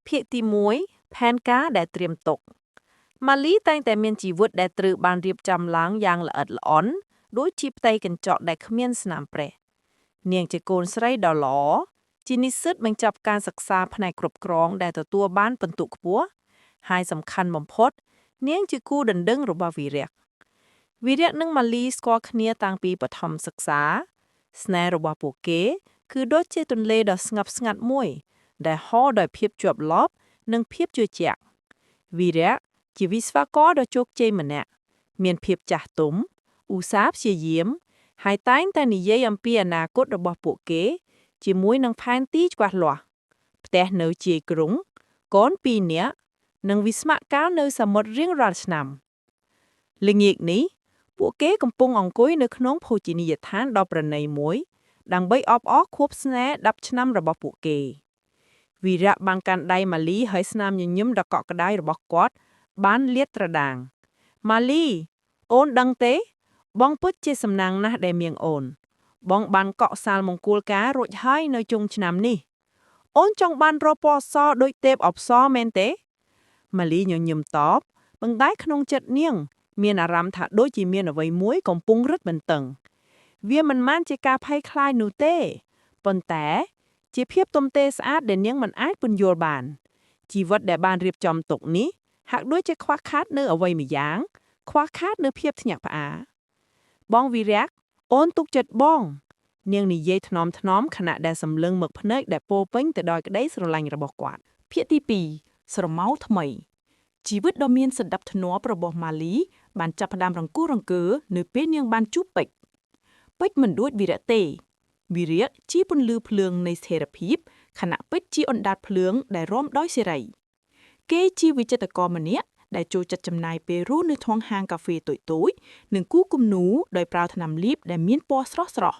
ភាគទី1ផែនការដែលត្រៀមទុកម៉ាលីតែងតែមានជីវិតដែលត្រូវបានរៀបចំឡើងយ៉ាងល្អិតល្អន់ដូចជាផ្ទៃកញ្ចក់ដែលគ្មានស្នាមប្រេះនាងជាកូនស្រីដ៏ល្អជានិស្សិតបញ្ចប់ការសិក្សាផ្នែកគ្រប់គ្រងដែលទទួលបានពិន្ទុខ្ពស់ហើយសំខាន់បំផុតនាងជាគូដណ្ដឹងរបស់វីរៈនិងម៉ាលីស្គាល់គ្នាតាំងពីបឋមសិក្សាស្នេហ៍របស់ពួកគេគឺដូចជាទន្លេដ៏ស្ងប់ស្ងាត់មួយដែលហូរដោយភាពជាប់លាប់និងភាពជឿជាក់វីរៈជាវិស្វករដ៏ជោគជ័យម្នាក់មានភាពចាស់ទុំឧស្សាហ៍ព្យាយាមហើយតែងតែនិយាយអំពីអនាគតរបស់ពួកគេជាមួយនឹងផែនទីច្បាស់លាស់ផ្ទះនៅជាយក្រុងកូន2នាក់និងវិស្មករនៅសមុទ្ររៀងរាល់ឆ្នាំល្ងាចនេះពួកគេកំពុងអង្គុយនៅក្នុងភោជនីយដ្ឋានដ៏ប្រណីមួយដើម្បីអបអរខួបស្នេហ៍10ឆ្នាំរបស់ពួកគេវីរៈបានកាន់ដៃម៉ាលីហើយស្នាមញញឹមដ៏កក់ក្ដៅរបស់គាត់បានលាតត្រដាងម៉ាលីអូនដឹងទេបងពិតជាសំណាងណាស់ដែលមានអូនបងបានកក់សាលមង្គលការរួចហើយនៅចុងឆ្នាំនេះអូនចង់បានរពណ៌សដូចទេពអប្សរមែនទេម៉ាលីញញឹមតបបង្តែក្នុងចិត្តនាងមានអារម្មណ៍ថាដូចជាមានអ្វីមួយកំពុងរឹតបន្តឹងវាមិនមែនជាការភ័យខ្លាចនោះទេប៉ុន្តែជាភាពទំទេរស្អាតដែលនាងមិនអាចពន្យល់បានជីវិតដែលបានរៀបចំទុកនេះហាក់ដូចជាខ្វះខាតនៅអ្វីម្យ៉ាងខ្វះខាតនៅភាពភ្ញាក់ផ្អើលបងវីរៈអូនទុកចិត្តបងនាងនិយាយថ្នមខណៈដែលសម្លឹងមកភ្នែកដែលពោពេញទៅដោយក្តីស្រឡាញ់របស់គាត់ភាគទី2ស្រមោលថ្មីជីវិតដ៏មានសណ្ដាប់ធ្នាប់របស់ម៉ាលីបានចាប់ផ្ដើមរង្គោះរង្គើនៅពេលនាងបានជួបពេជ្រមិនដូចវីរៈទេវីរៈជាពន្លឺភ្លើងនៃស្ថិរភាពខណៈពេជ្រជាអណ្ដាតភ្លើងដែលរំដោយសេរីគេជាវិចិត្រករម្នាក់ដែលចូលចិត្តចំណាយពេលរស់នៅក្នុងហាងកាហ្វេតូចៗនិងគូគំនូដោយប្រើថ្នាំលាបដែលមានពណ៌ស្រស់ៗ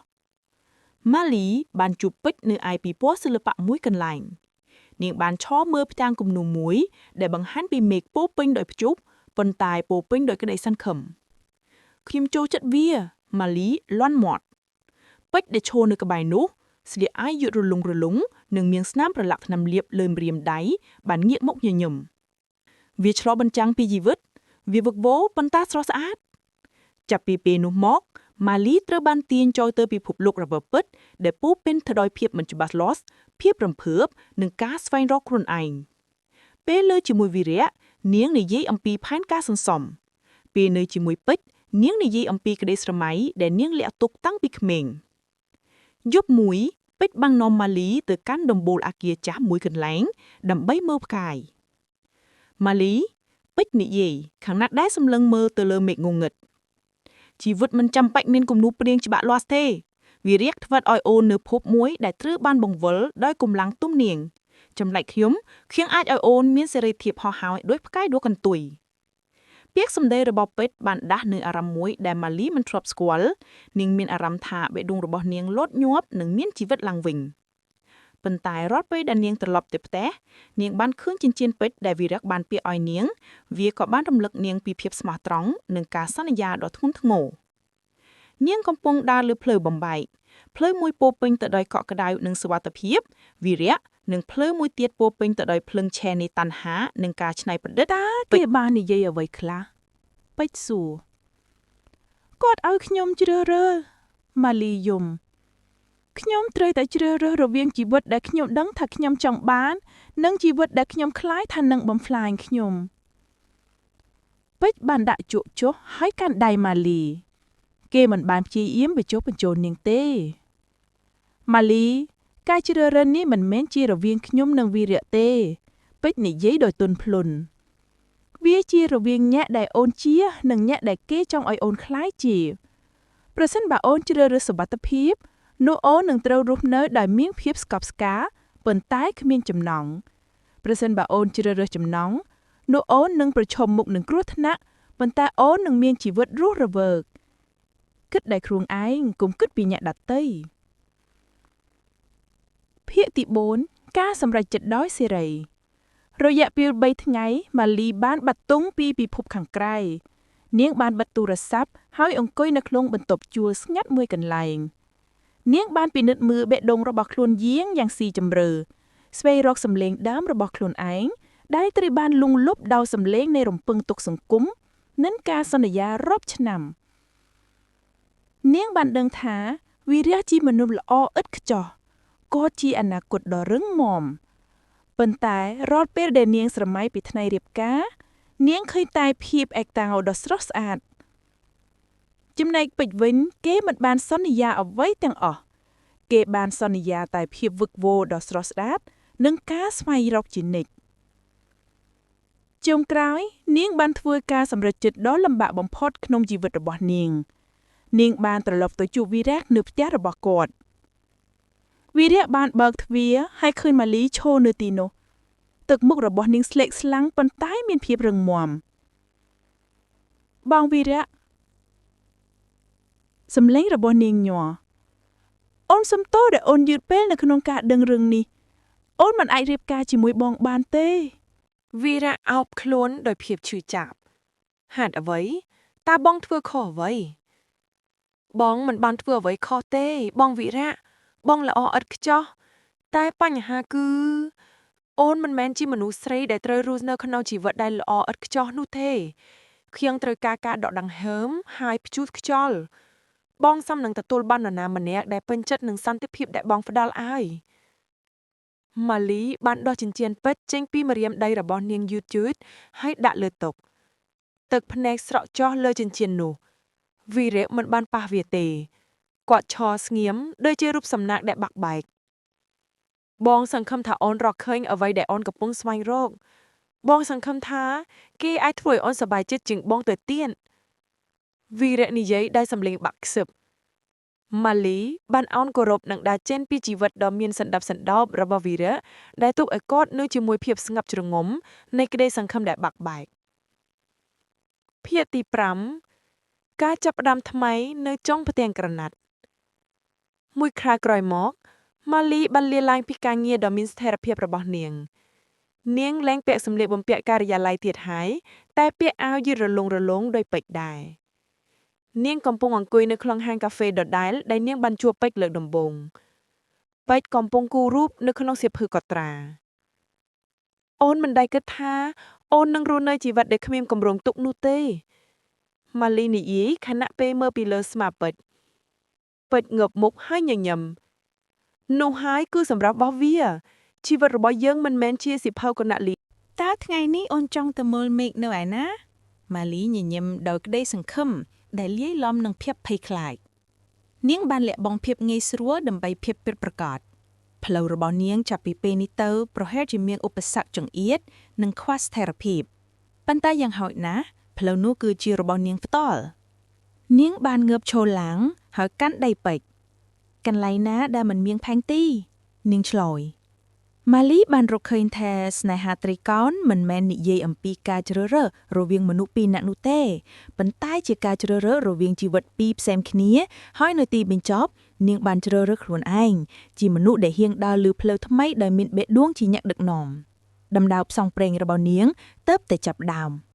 ម៉ាលីបានជួបពេជ្រនៅឯពិព័រណ៍សិល្បៈមួយកន្លែងនាងបានឈរមើលផ្ទាំងគំនូមួយដែលបង្ហាញពីមេឃពោពេញដោយព្យុះប៉ុន្តែពោពេញដោយក្តីសង្ឃឹមខ្ញុំចូលចិត្តវាម៉ាលីលាន់មាត់ពេជ្រដែលឈរនៅក្បែរនោះស្លៀកអាវយឺតរលុងនិងមានស្នាមប្រឡាក់ថ្នាំលាបលើម្រាមដៃបានងាកមកញញឹមវាឆ្លុះបញ្ចាំងពីជីវិតវាវឹកវរប៉ុន្តែស្រស់ស្អាតចាប់ពីពេលនោះមកម៉ាលីត្រូវបានទាញចូលទៅពិភពលោករបស់ពិតដែលពោពេញទៅដោយភាពមិនច្បាស់លាស់ភាពរំភើបនិងការស្វែងរកខ្លួនឯងពេលលើជាមួយវីរៈនាងនិយាយអំពីផែនការសន្សំពេលនៅជាមួយពេជ្រនាងនិយាយអំពីក្តីស្រមៃដែលនាងលាក់ទុកតាំងពីក្មេងយប់មួយពេជ្របាននាំម៉ាលីទៅកាន់ដំបូលអគារចាស់មួយកន្លែងដើម្បីមើលផ្កាយម៉ាលីពេជ្រនិយាយខាងណាត់ដែលសម្លឹងមើលទៅលើមេឃងងឹតជីវិតមិនចាំបាច់មានគំនូរព្រាងច្បាស់លាស់ទេវារៀកធ្វើឲ្យអូននៅភពមួយដែលត្រូវបានបង្វិលដោយកម្លាំងទំនាញចម្លែកខ្ញុំអាចឲ្យអូនមានសេរីភាពហោះហើរដោយផ្កាយដួលកន្ទុយពាក្យសម្ដីរបស់ពេជ្របានដាស់នៅអារម្មណ៍មួយដែលម៉ាលីមិនធ្លាប់ស្គាល់នាងមានអារម្មណ៍ថាបេះដូងរបស់នាងលោតញាប់និងមានជីវិតឡើងវិញប៉ុន្តែរាល់ពេលដែលនាងត្រឡប់ទៅផ្ទះនាងបានឃើញចិញ្ចៀនពេជ្រដែលវីរៈបានពាក់ឲ្យនាងវាក៏បានរំលឹកនាងពីភាពស្មោះត្រង់និងការសន្យាដ៏ធ្ងន់ធ្ងរនាងកំពុងដើរលើផ្លូវបំបែកផ្លូវមួយពោពេញទៅដោយកក់ក្ដៅនិងសុវត្ថិភាពវីរៈនិងផ្លូវមួយទៀតពោពេញទៅដោយភ្លឹងឆេះនៃតណ្ហានិងការច្នៃប្រឌិតគេបាននិយាយអ្វីខ្លះពេជ្រសួរគាត់ឲ្យខ្ញុំជ្រើសរើសម៉ាលីយំខ្ញុំត្រូវតែជ្រើសរើសរវាងជីវិតដែលខ្ញុំដឹងថាខ្ញុំចង់បាននិងជីវិតដែលខ្ញុំខ្លាចថានឹងបំផ្លាញខ្ញុំពេជ្របានដាក់ជក់ចុះហើយកាន់ដៃម៉ាលីគេមិនបានព្យាយាមបញ្ចុះបញ្ចូលនាងទេម៉ាលីការជ្រើសរើសនេះមិនមែនជារវាងខ្ញុំនិងវីរៈទេពេជ្រនិយាយដោយទន់ភ្លន់វាជារវាងអ្នកដែលអូនជានិងអ្នកដែលគេចង់ឲ្យអូនខ្លាយជាប្រសិនបើអូនជ្រើសរើសសុវត្ថិភាពនោះអូននឹងត្រូវរស់នៅដោយមានភាពស្កប់ស្កាល់ប៉ុន្តែគ្មានចំណង់ប្រសិនបើអូនជ្រើសរើសចំណង់នោះអូននឹងប្រឈមមុខនឹងគ្រោះថ្នាក់ប៉ុន្តែអូននឹងមានជីវិតរស់រវើកគិតដោយខ្លួនឯងកុំគិតពីអ្នកដទៃភាគទី4ការសម្រេចចិត្តដោយសេរីរយៈពេល3ថ្ងៃម៉ាលីបានបាត់ទុំពីពិភពខាងក្រៅនាងបានបិទទូរស័ព្ទហើយអង្គុយនៅក្នុងបន្ទប់ជួលស្ងាត់មួយកន្លែងនាងបានពិនិត្យមើលបេះដូងរបស់ខ្លួនយ៉ាងស៊ីជម្រៅ ស្វែងរកសម្លេងដើមរបស់ខ្លួនឯងដែលត្រូវបានលង់លប់ដោយសម្លេងនៃរំពឹងទុកសង្គមនិងការសន្យារាប់ឆ្នាំនាងបានដឹងថាវីរៈជាមនុស្សល្អឥតខ្ចោះក៏ជាអនាគតដ៏រឹងមាំប៉ុន្តែរាល់ពេលដែលនាងស្រមៃពីថ្ងៃរៀបការនាងឃើញតែភាពឯកតោដ៏ស្រស់ស្អាតចំណែកពេជ្រវិញគេមិនបានសន្យាអ្វីទាំងអស់គេបានសន្យាតែភាពវឹកវរដ៏ស្រស់ស្អាតនិងការស្វែងរកជានិច្ចចុងក្រោយនាងបានធ្វើការសម្រេចចិត្តដ៏លំបាកបំផុតក្នុងជីវិតរបស់នាងបានត្រឡប់ទៅជួបវីរៈនៅផ្ទះរបស់គាត់វីរៈបានបើកទ្វារហើយឃើញម៉ាលីឈរនៅទីនោះទឹកមុខរបស់នាងស្លេកស្លាំងប៉ុន្តែមានភាពរឹងមាំបងវីរៈសំឡេងរបស់នាងញ័រអូនសំទោសដែលអូនយឺតពេលនៅក្នុងការដឹងរឿងនេះអូនមិនអាចរៀបការជាមួយបងបានទេវីរៈអោបខ្លួនដោយភាពឈឺចាប់ហេតុអ្វីតើបងធ្វើខុសអ្វីបងមិនបានធ្វើអ្វីខុសទេបងវីរៈបងល្អឥតខ្ចោះតែបញ្ហាគឺអូនមិនមែនជាមនុស្សស្រីដែលត្រូវរស់នៅក្នុងជីវិតដែលល្អឥតខ្ចោះនោះទេខ្ញុំត្រូវការដកដង្ហើមហើយព្យួរខ្យល់បងសំនឹងទទួលបាននរណាម្នាក់ដែលពេញចិត្តនឹងសន្តិភាពដែលបងផ្ដល់ឲ្យម៉ាលីបានដោះចិញ្ចៀនពេជ្រចេញពីម្រាមដៃរបស់នាងយឺតហើយដាក់លើតុទឹកភ្នែកស្រក់ចុះលើចិញ្ចៀននោះវីរៈមិនបានប៉ះវាទេគាត់ឈរស្ងៀមដូចជារូបសំណាកដែលបាក់បែកបងសង្ឃឹមថាអូនរកឃើញអ្វីដែលអូនកំពុងស្វែងរកបងសង្ឃឹមថាគេអាចធ្វើឲ្យអូនសប្បាយចិត្តជាងបងទៅទៀតវីរៈនិយាយដោយសំឡេងបាក់ខ្សឹបម៉ាលីបានអោនគោរពនឹងដើរចេញពីជីវិតដ៏មានសណ្ដាប់សណ្ដោបរបស់វីរៈដែលទុកឲ្យគាត់នៅជាមួយភាពស្ងប់ជ្រងំនៃក្តីសង្ឃឹមដែលបាក់បែកភាគទី5ការចាប់ផ្ដើមថ្មីនៅចុងផ្ទាំងក្រណាត់មួយខែក្រោយមកម៉ាលីបានលាឡើងពីការងារដ៏មានស្ថិរភាពរបស់នាងលែងពាក់សម្លៀកបំពាក់ការិយាល័យទៀតហើយតែពាក់អាវយឺតរលុងដោយពេជ្រដែរនាងកំពុងអង្គុយនៅក្នុងហាងកាហ្វេដដែលនាងបានជួបពេជ្រលើកដំបូងពេជ្រកំពុងគូររូបនៅក្នុងសៀវភៅកត់ត្រាអូនមិនដែលគិតថាអូននឹងរស់នៅជីវិតដែលគ្មានគម្រោងទុកនោះទេម៉ាលីនិយាយខណៈពេលមើលពីលើស្មាពេជ្รงើបមុខហើយញញឹមនោះហើយគឺសម្រាប់របស់វាជីវិតរបស់យើងមិនមែនជាសិភៅគណលីតើថ្ងៃនេះអូនចង់ទៅមើលមេឃនៅឯណាម៉ាលីញញឹមដោយក្តីសង្ឃឹមដែលលាយឡំនឹងភាពភ័យខ្លាចនាងបានលាក់បង់ភាពងាយស្រួលដើម្បីភាពពិតប្រាកដផ្លូវរបស់នាងចាប់ពីពេលនេះទៅប្រហែលជាមានឧបសគ្គចង្អៀតនិងខ្វះស្ថិរភាពប៉ុន្តែយ៉ាងហោចណាស់ផ្លូវនោះគឺជារបស់នាងផ្ទាល់នាងបានងើបឈរឡើងហើយកាន់ដៃពេជ្រកន្លែងណាដែលមិនមានផែនទីនាងឆ្លើយម៉ាលីបានរកឃើញថាស្នេហាត្រីកោណមិនមែននិយាយអំពីការជ្រើសរើសរវាងមនុស្សពីរនាក់នោះទេប៉ុន្តែជាការជ្រើសរើសរវាងជីវិតពីរផ្សេងគ្នាហើយនៅទីបញ្ចប់នាងបានជ្រើសរើសខ្លួនឯងជាមនុស្សដែលហ៊ានដើរលើផ្លូវថ្មីដោយមានបេះដូងជាអ្នកដឹកនាំដំណើរផ្សងព្រេងរបស់នាងទើបតែចាប់ផ្ដើម